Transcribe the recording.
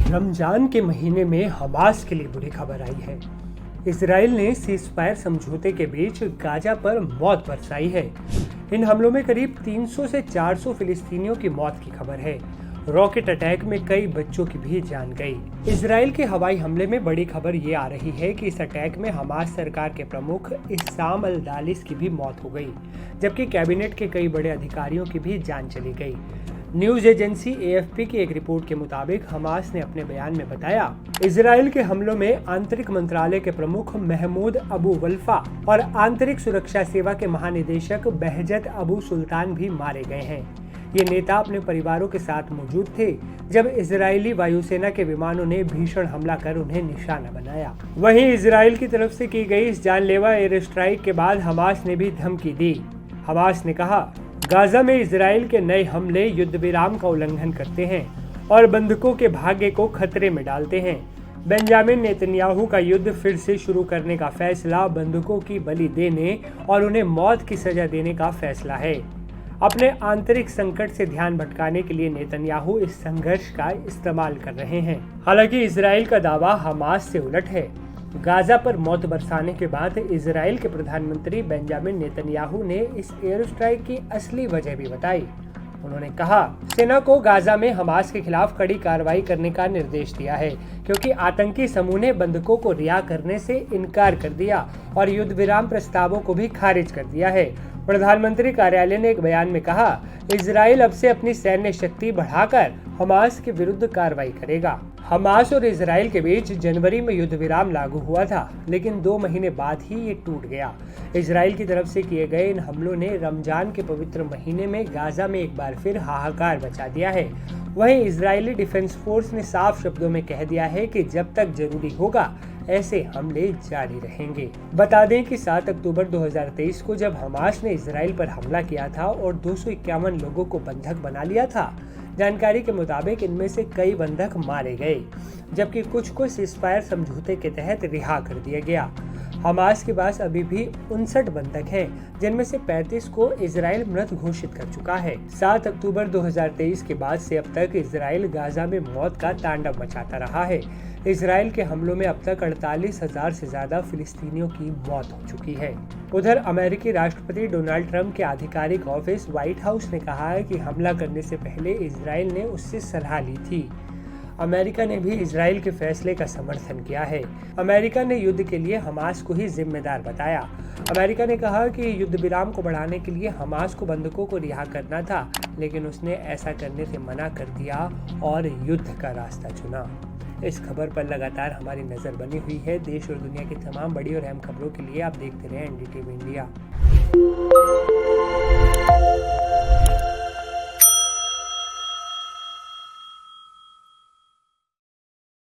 रमजान के महीने में हमास के लिए बुरी खबर आई है। इजराइल ने सीज़फायर समझौते के बीच गाजा पर मौत बरसाई है। इन हमलों में करीब 300 से 400 फिलिस्तीनियों की मौत की खबर है। रॉकेट अटैक में कई बच्चों की भी जान गई। इजराइल के हवाई हमले में बड़ी खबर ये आ रही है कि इस अटैक में हमास सरकार के प्रमुख इस्साम अल-दालिस की भी मौत हो गई, जबकि कैबिनेट के कई बड़े अधिकारियों की भी जान चली गई। न्यूज एजेंसी AFP की एक रिपोर्ट के मुताबिक हमास ने अपने बयान में बताया, इजराइल के हमलों में आंतरिक मंत्रालय के प्रमुख महमूद अबू वल्फा और आंतरिक सुरक्षा सेवा के महानिदेशक बहजत अबू सुल्तान भी मारे गए हैं। ये नेता अपने परिवारों के साथ मौजूद थे जब इजरायली वायुसेना के विमानों ने भीषण हमला कर उन्हें निशाना बनाया। वहीं इजराइल की तरफ से की गई इस जानलेवा एयर स्ट्राइक के बाद हमास ने भी धमकी दी। हमास ने कहा, गाजा में इजराइल के नए हमले युद्ध विराम का उल्लंघन करते हैं और बंधकों के भाग्य को खतरे में डालते हैं। बेंजामिन नेतन्याहू का युद्ध फिर से शुरू करने का फैसला बंधकों की बलि देने और उन्हें मौत की सजा देने का फैसला है। अपने आंतरिक संकट से ध्यान भटकाने के लिए नेतन्याहू इस संघर्ष का इस्तेमाल कर रहे हैं। हालांकि इजराइल का दावा हमास से उलट है। गाजा पर मौत बरसाने के बाद इजराइल के प्रधानमंत्री बेंजामिन नेतन्याहू ने इस एयर स्ट्राइक की असली वजह भी बताई। उन्होंने कहा, सेना को गाजा में हमास के खिलाफ कड़ी कार्रवाई करने का निर्देश दिया है, क्योंकि आतंकी समूह ने बंधकों को रिहा करने से इनकार कर दिया और युद्ध विराम प्रस्तावों को भी खारिज कर दिया है। प्रधानमंत्री कार्यालय ने एक बयान में कहा, इजराइल अब से अपनी सैन्य शक्ति बढ़ाकर हमास के विरुद्ध कार्रवाई करेगा। हमास और इजराइल के बीच जनवरी में युद्ध विराम लागू हुआ था, लेकिन 2 महीने बाद ही ये टूट गया। इजराइल की तरफ से किए गए इन हमलों ने रमजान के पवित्र महीने में गाजा में एक बार फिर हाहाकार मचा दिया है। वहीं इजरायली डिफेंस फोर्स ने साफ शब्दों में कह दिया है कि जब तक जरूरी होगा ऐसे हमले जारी रहेंगे। बता दें कि 7 अक्टूबर 2023 को जब हमास ने इजराइल पर हमला किया था और 251 लोगों को बंधक बना लिया था, जानकारी के मुताबिक इनमें से कई बंधक मारे गए, जबकि कुछ को सीज़फायर समझौते के तहत रिहा कर दिया गया। हमास के पास अभी भी 59 बंधक हैं, जिनमें से 35 को इजराइल मृत घोषित कर चुका है। 7 अक्टूबर 2023 के बाद से अब तक इजराइल गाजा में मौत का तांडव मचाता रहा है। इजराइल के हमलों में अब तक 48,000 से ज्यादा फिलिस्तीनियों की मौत हो चुकी है। उधर अमेरिकी राष्ट्रपति डोनाल्ड ट्रंप के आधिकारिक ऑफिस व्हाइट हाउस ने कहा है कि हमला करने से पहले इजराइल ने उससे सलाह ली थी। अमेरिका ने भी इजराइल के फैसले का समर्थन किया है। अमेरिका ने युद्ध के लिए हमास को ही जिम्मेदार बताया। अमेरिका ने कहा कि युद्ध विराम को बढ़ाने के लिए हमास को बंधकों को रिहा करना था, लेकिन उसने ऐसा करने से मना कर दिया और युद्ध का रास्ता चुना। इस खबर पर लगातार हमारी नजर बनी हुई है। देश और दुनिया की तमाम बड़ी और अहम खबरों के लिए आप देखते रहें NDTV इंडिया।